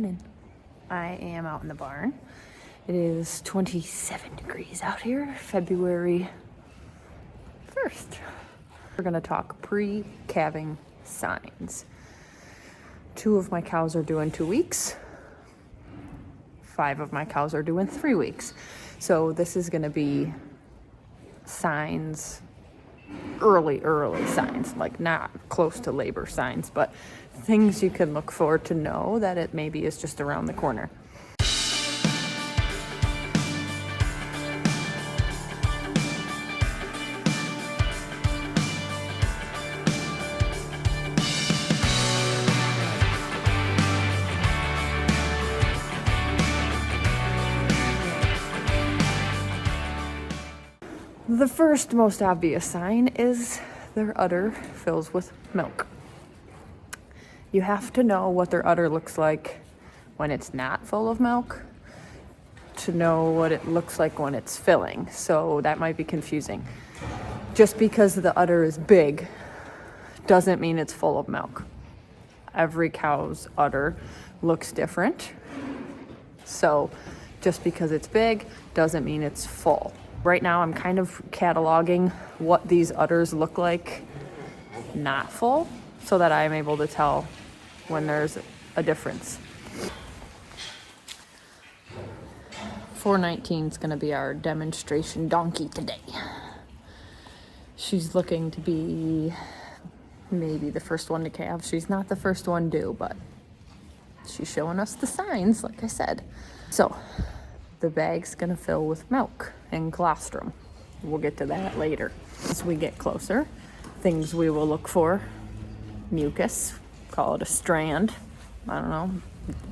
morning. I am out in the barn. It is 27 degrees out here, February 1st. We're gonna talk pre-calving signs. 2 of my cows are due in 2 weeks. 5 of my cows are due in 3 weeks. So this is gonna be signs, early signs, like not close to labor signs, but things you can look for to know that it maybe is just around the corner. The first most obvious sign is their udder fills with milk. You have to know what their udder looks like when it's not full of milk to know what it looks like when it's filling. So that might be confusing. Just because the udder is big doesn't mean it's full of milk. Every cow's udder looks different. So just because it's big doesn't mean it's full. Right now I'm kind of cataloging what these udders look like not full so that I'm able to tell when there's a difference. 419 is going to be our demonstration donkey today. She's looking to be maybe the first one to calve. She's not the first one due, but she's showing us the signs, like I said. So the bag's gonna fill with milk and colostrum. We'll get to that later. As we get closer, things we will look for: mucus, call it a strand, I don't know,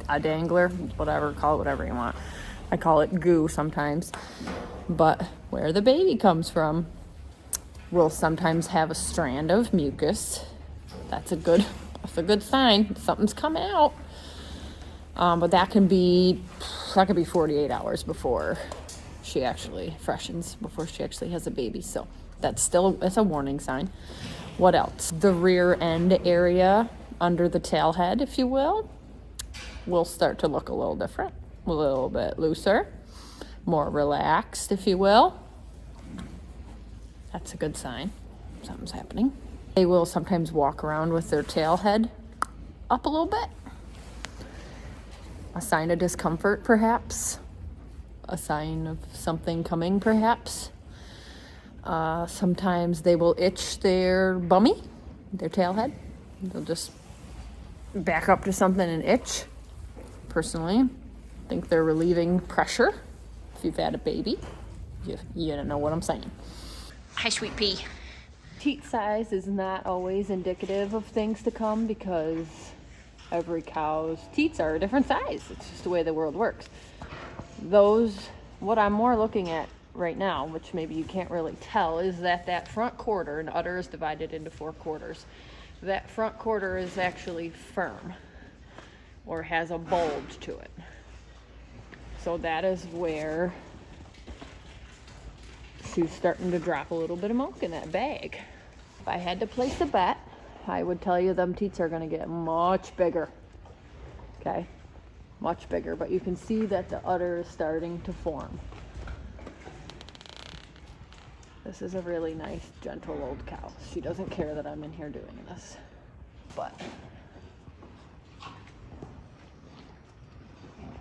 a dangler, whatever, call it whatever you want. I call it goo sometimes, but where the baby comes from will sometimes have a strand of mucus. That's a good sign. Something's coming out. But that can be 48 hours before she actually freshens, before she actually has a baby. So that's a warning sign. What else? The rear end area under the tail head, if you will start to look a little different, a little bit looser, more relaxed, if you will. That's a good sign. Something's happening. They will sometimes walk around with their tail head up a little bit. A sign of discomfort, perhaps. A sign of something coming, perhaps. Sometimes they will itch their bummy, their tail head. They'll just back up to something and itch. Personally, I think they're relieving pressure. If you've had a baby, you don't know what I'm saying. Hi, sweet pea. Teat size is not always indicative of things to come because every cow's teats are a different size. It's just the way the world works. What I'm more looking at right now, which maybe you can't really tell, is that front quarter, an udder is divided into 4 quarters. That front quarter is actually firm or has a bulge to it. So that is where she's starting to drop a little bit of milk in that bag. If I had to place a bet, I would tell you them teats are going to get much bigger. Okay, much bigger, but you can see that the udder is starting to form. This is a really nice, gentle old cow. She doesn't care that I'm in here doing this, but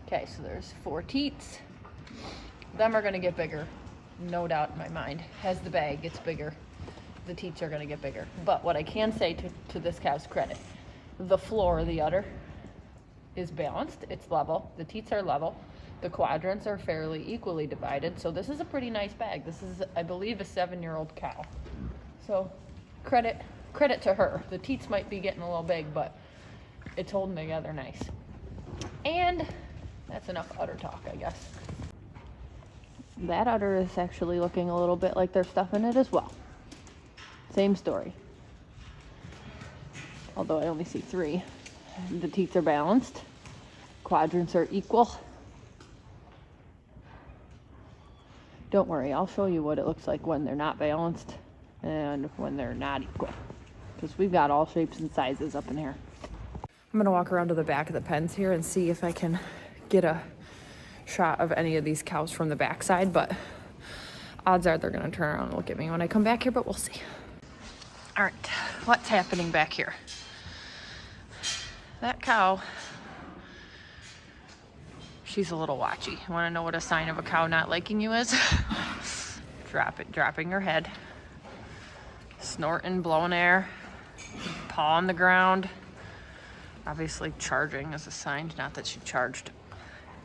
okay, so there's 4 teats. Them are going to get bigger, no doubt in my mind. As the bag gets bigger, the teats are going to get bigger. But what I can say to this cow's credit, the floor, the udder, is balanced. It's level. The teats are level. The quadrants are fairly equally divided. So this is a pretty nice bag. This is, I believe, a 7-year-old cow. So credit to her. The teats might be getting a little big, but it's holding together nice. And that's enough udder talk, I guess. That udder is actually looking a little bit like there's stuff in it as well. Same story. Although I only see 3. The teats are balanced. Quadrants are equal. Don't worry, I'll show you what it looks like when they're not balanced and when they're not equal. Because we've got all shapes and sizes up in here. I'm gonna walk around to the back of the pens here and see if I can get a shot of any of these cows from the backside, but odds are they're gonna turn around and look at me when I come back here, but we'll see. All right, what's happening back here? That cow, she's a little watchy. You wanna know what a sign of a cow not liking you is? Dropping her head, snorting, blowing air, paw on the ground. Obviously charging is a sign, not that she charged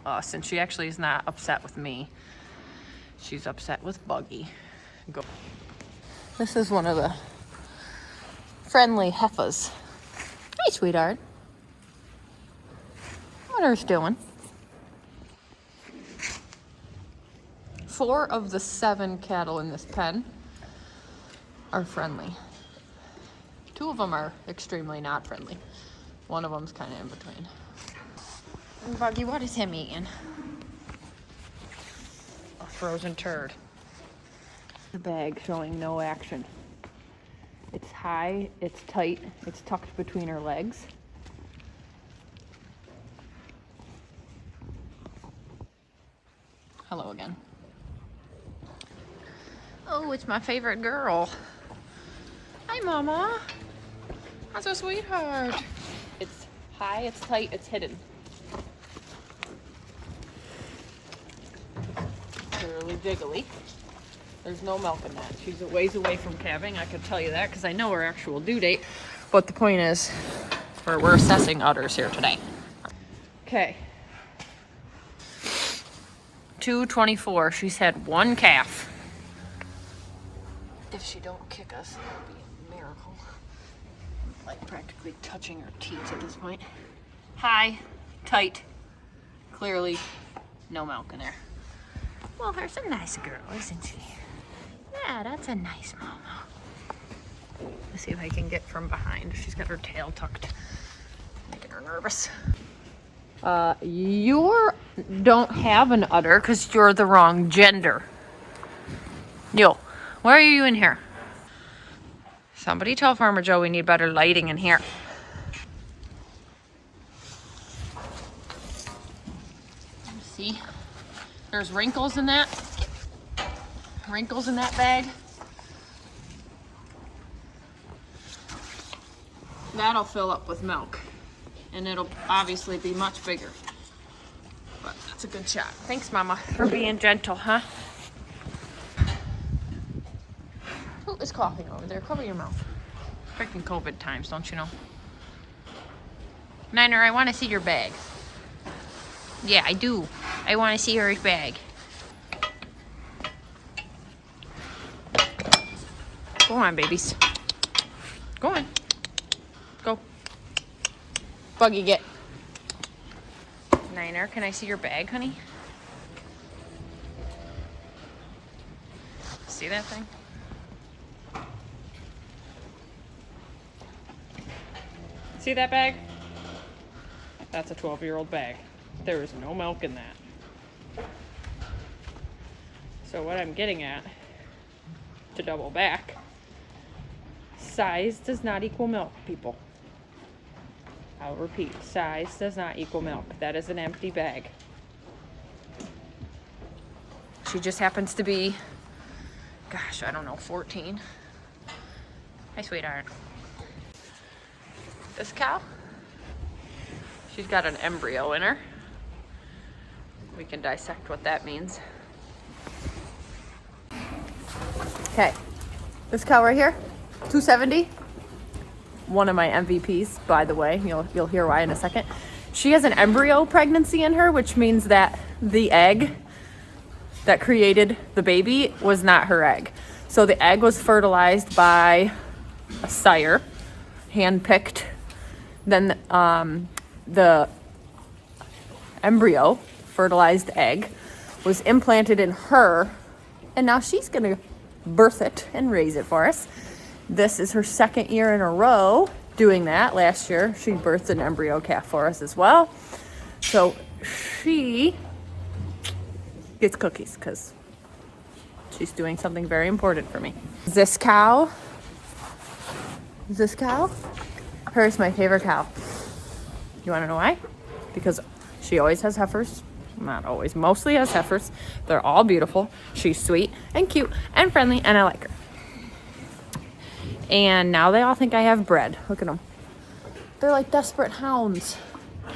us, and she actually is not upset with me. She's upset with Buggy. Go. This is one of the friendly heifers. Hey, sweetheart. What are you doing? 4 of the 7 cattle in this pen are friendly. 2 of them are extremely not friendly. One of them's kind of in between. And Buggy, what is him eating? A frozen turd. The bag showing no action. It's high, it's tight, it's tucked between her legs. Hello again. Oh, it's my favorite girl. Hi, Mama. That's a sweetheart. It's high, it's tight, it's hidden. Really jiggly. There's no milk in that. She's a ways away from calving, I can tell you that, because I know her actual due date. But the point is, we're assessing udders here today. Okay. 224. She's had 1 calf. If she don't kick us, that'll be a miracle. Like practically touching her teats at this point. High, tight, clearly no milk in there. Well, there's a nice girl, isn't she? Yeah, that's a nice mama. Let's see if I can get from behind. She's got her tail tucked, making her nervous. You don't have an udder because you're the wrong gender. Yo, why are you in here? Somebody tell Farmer Joe we need better lighting in here. See, there's wrinkles in that. Wrinkles in that bag. That'll fill up with milk, and it'll obviously be much bigger. But that's a good shot. Thanks, Mama, for being gentle, huh? Who is coughing over there? Cover your mouth. Freaking COVID times, don't you know? Niner, I want to see your bag. Yeah, I do. I want to see her bag. Go on, babies. Go on. Go. Buggy, get. Niner, can I see your bag, honey? See that thing? See that bag? That's a 12-year-old bag. There is no milk in that. So what I'm getting at, to double back, size does not equal milk, people. I'll repeat, size does not equal milk. That is an empty bag. She just happens to be, gosh, I don't know, 14. Hi, sweetheart. This cow, she's got an embryo in her. We can dissect what that means. Okay, this cow right here, 270. One of my MVPs, by the way. You'll hear why in a second. She has an embryo pregnancy in her, which means that the egg that created the baby was not her egg. So the egg was fertilized by a sire, hand-picked. Then the embryo, fertilized egg, was implanted in her, and now she's gonna birth it and raise it for us. This is her 2nd year in a row doing that. Last year, she birthed an embryo calf for us as well. So she gets cookies because she's doing something very important for me. This cow, here's my favorite cow. You wanna know why? Because she always has heifers. Not always, mostly has heifers. They're all beautiful. She's sweet and cute and friendly, and I like her. And now they all think I have bread. Look at them. They're like desperate hounds.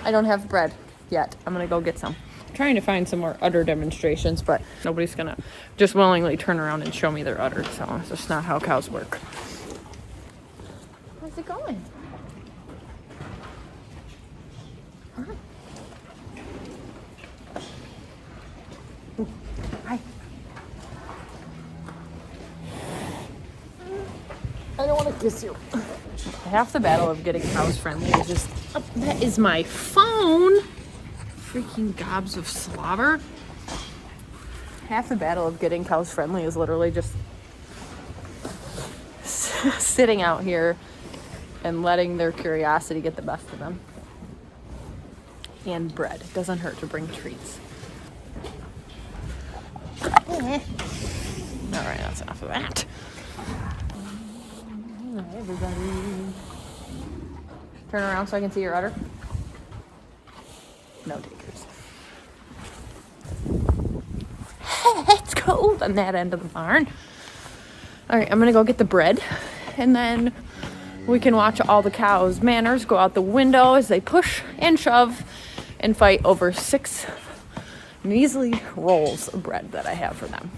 I don't have bread yet. I'm gonna go get some. I'm trying to find some more udder demonstrations, but nobody's gonna just willingly turn around and show me their udder, so that's just not how cows work. How's it going? Huh? Ooh, hi. I don't want to kiss you. Half the battle of getting cows friendly is just, oh, that is my phone. Freaking gobs of slobber. Half the battle of getting cows friendly is literally just sitting out here and letting their curiosity get the best of them. And bread. It doesn't hurt to bring treats. All right, that's enough of that. All right, everybody. Turn around so I can see your udder. No takers. It's cold on that end of the barn. All right, I'm gonna go get the bread, and then we can watch all the cows' manners go out the window as they push and shove and fight over 6 measly rolls of bread that I have for them.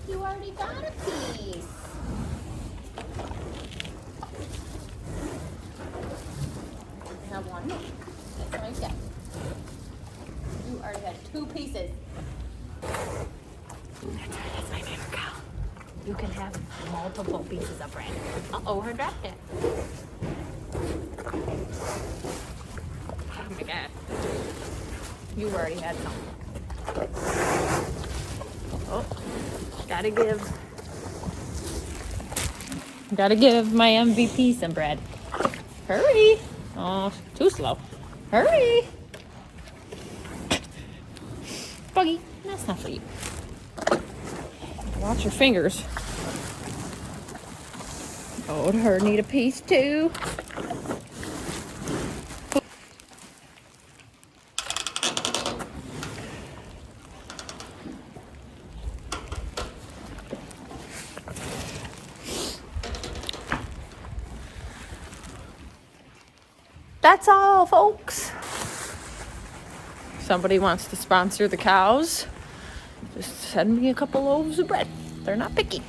You already got a piece. I have one. That's what I said. You already had 2 pieces. That's my favorite cow. You can have multiple pieces of bread. Uh-oh, her dropped it. Oh my god. You already had some. Oh, gotta give my MVP some bread. Hurry. Oh, too slow. Hurry. Buggy, that's not for you. Watch your fingers. Oh, her need a piece too. That's all, folks. Somebody wants to sponsor the cows, just send me a couple loaves of bread. They're not picky.